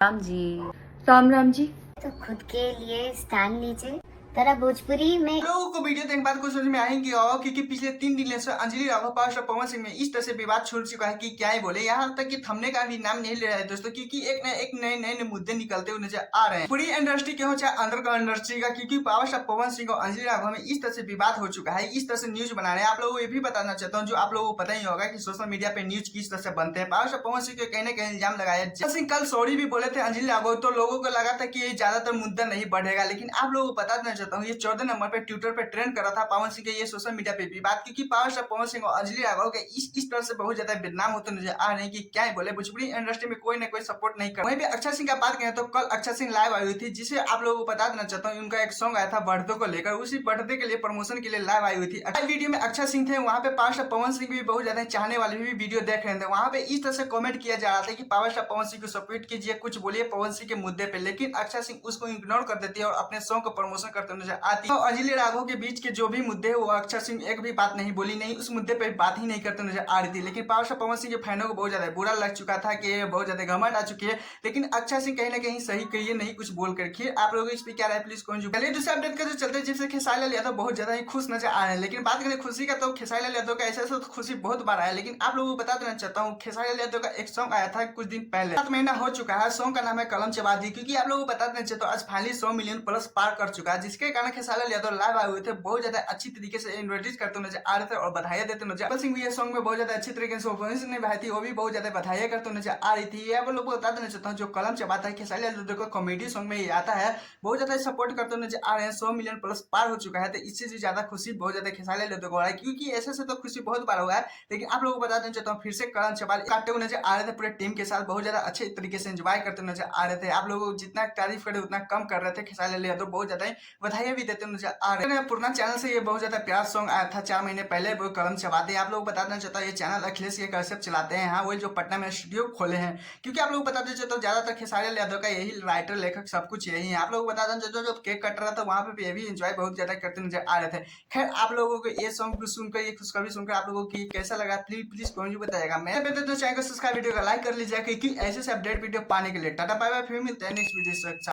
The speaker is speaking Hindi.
राम जी। राम राम जी। तो खुद के लिए स्टैंड लीजिए। जरा भोजपुरी में लोगों को वीडियो देखने के बाद कुछ समझ में आएंगे और क्योंकि पिछले 3 दिन से अंजलि राघव पास और पवन सिंह में इस तरह से विवाद छोड़ चुका है कि क्या ही बोले। यहाँ तक कि थमने का भी नाम नहीं ले रहा है दोस्तों, क्योंकि एक नए नए मुद्दे निकलते हुए नजर आ रहे हैं पूरी इंडस्ट्री के हो चाहे अंदर का इंडस्ट्री का, क्योंकि पावर स्टार पवन सिंह और अंजलि राघव में इस तरह से विवाद हो चुका है। इस तरह से न्यूज बना रहे हैं। आप लोगों को ये भी बताना चाहता हूँ, जो आप लोगों को पता ही होगा कि सोशल मीडिया पे न्यूज किस तरह से बनते हैं। पावर स्टार पवन सिंह को कहीं ना कहीं इल्जाम लगाया। पवन सिंह कल सॉरी भी बोले थे अंजलि राघव, तो लोगों को लगा था कि ये ज्यादातर मुद्दा नहीं बढ़ेगा, लेकिन आप लोगों को बताना चाहता हूँ ये 14 नंबर पे ट्विटर पे ट्रेंड कर रहा था पवन सिंह के ये सोशल मीडिया पे भी बात, क्योंकि पावर स्टार पवन सिंह और अंजलि राघव के इस तरह से बहुत ज्यादा बदनाम होते नजर आ रहे हैं कि क्या ही बोले। भोजपुरी इंडस्ट्री में कोई ना कोई सपोर्ट नहीं कर। वहीं पे अक्षय सिंह का बात करें तो कल अक्षय सिंह लाइव आई हुई थी, जिसे आप लोगों को बता देना चाहता हूँ उनका एक सॉन्ग आया था बर्थडे को लेकर। उसी बर्थडे के लिए प्रमोशन के लिए लाइव आई हुई थी। वीडियो में अक्षय सिंह थे, वहाँ पे पावर स्टार पवन सिंह भी बहुत ज्यादा चाहने वाले भी वीडियो देख रहे थे। वहाँ पे इस तरह से कमेंट किया जा रहा था कि पावर स्टार पवन सिंह को सपोर्ट कीजिए, कुछ बोलिए पवन सिंह के मुद्दे पे, लेकिन अक्षय सिंह उसको इग्नोर कर देती है और अपने सॉन्ग को प्रमोशन करते नजर आती है। तो अंजलि राघव के बीच के जो भी मुद्दे है वो अक्षय सिंह एक भी बात नहीं बोली, नहीं उस मुद्दे पे बात ही नहीं करते नजर आ रही थी। लेकिन पावर स्टार पवन सिंह के फैनों को बहुत ज्यादा बुरा लग चुका था कि बहुत ज्यादा घमंड आ चुकी है, लेकिन अक्षय सिंह कहीं ना कहीं सही कहिए नहीं कुछ बोल कर। खैर आप लोगों इस पे क्या राय प्लीज कौन चलिए दूसरे अपडेट का जो चलते जिससे खेसारी लाल यादव बहुत ज्यादा ही खुश नजर आ रहे हैं। लेकिन बात करें खुशी का तो खेसारी लाल यादव का ऐसा तो खुशी बहुत बार आया, लेकिन आप लोगों को बता देना चाहता हूँ खेसारी लाल यादव का एक सॉन्ग आया था कुछ दिन पहले, 7 महीना हो चुका है। सॉन्ग का नाम है कलम चबा दी, क्योंकि आप लोगों को बता देना चाहता हूँ आज फाइनली 100 मिलियन प्लस पार कर चुका है, जिसके कारण खेसारी लाल यादव लाइव आए हुए थे, बहुत ज्यादा अच्छी तरीके से इंट्रोड्यूस करते नजर आ रहे थे और बधाई देते नजर। कपिल सिंह भी ये सॉन्ग में बहुत ज्यादा अच्छी तरीके से परफॉर्मेंस निभाई थी, वो भी बहुत ज्यादा बधाई करते नजर आ रही थी। ये लोग बता देना चाहता हूँ जो कलम चबाता है खेसारी लाल यादव को कॉमेडी सॉन्ग में ये आता है, बहुत ज्यादा सपोर्ट करते नजर आ रहे हैं। 100 मिलियन प्लस पार हो चुका है, तो इससे भी ज्यादा खुशी बहुत ज्यादा खेसारी लाल यादव को हो रहा है, क्योंकि ऐसे से तो खुशी बहुत बार हुआ है। लेकिन आप लोगों को बता देना चाहता हूँ फिर से कलम चबाल काटते हुए नजर आ रहे थे, पूरे टीम के साथ बहुत ज्यादा अच्छे तरीके से एंजॉय करते नजर आ रहे थे। आप लोग जितना तारीफ करे उतना कम कर रहे थे। खेसारी लाल यादव बहुत ज्यादा बधाई भी देते नजर आ रहे हैं। पुराना चैनल से ये बहुत ज्यादा प्यार सॉन्ग आया था 4 महीने पहले, वो कलम चबाते। आप लोग बता देना चाहता हूँ ये चैनल अखिलेश के कश्यप चलाते हैं, हाँ वही जो पटना में स्टूडियो खोले हैं, क्योंकि आप लोग बता देना चाहता हूँ ज्यादातर खेसारी लाल यादव का यही राइटर लेखक सब कुछ यही है। आप लोग बता देना चाहता हूँ जब केक कट रहा था वहाँ पे भी ये भी एंजॉय बहुत ज्यादा करते नजर आ रहे थे। खैर आप लोगों को ये सॉन्ग सुनकर ये खुशखबरी सुनकर आप लोगों की कैसा लगा प्लीज कमेंट में बताएगा। मैं कहते तो चैनल को सब्सक्राइब वीडियो को लाइक कर लीजिएगा, क्योंकि ऐसे से अपडेट वीडियो पाने के लिए। टाटा बाय बाय, फिर मिलते हैं नेक्स्ट वीडियो।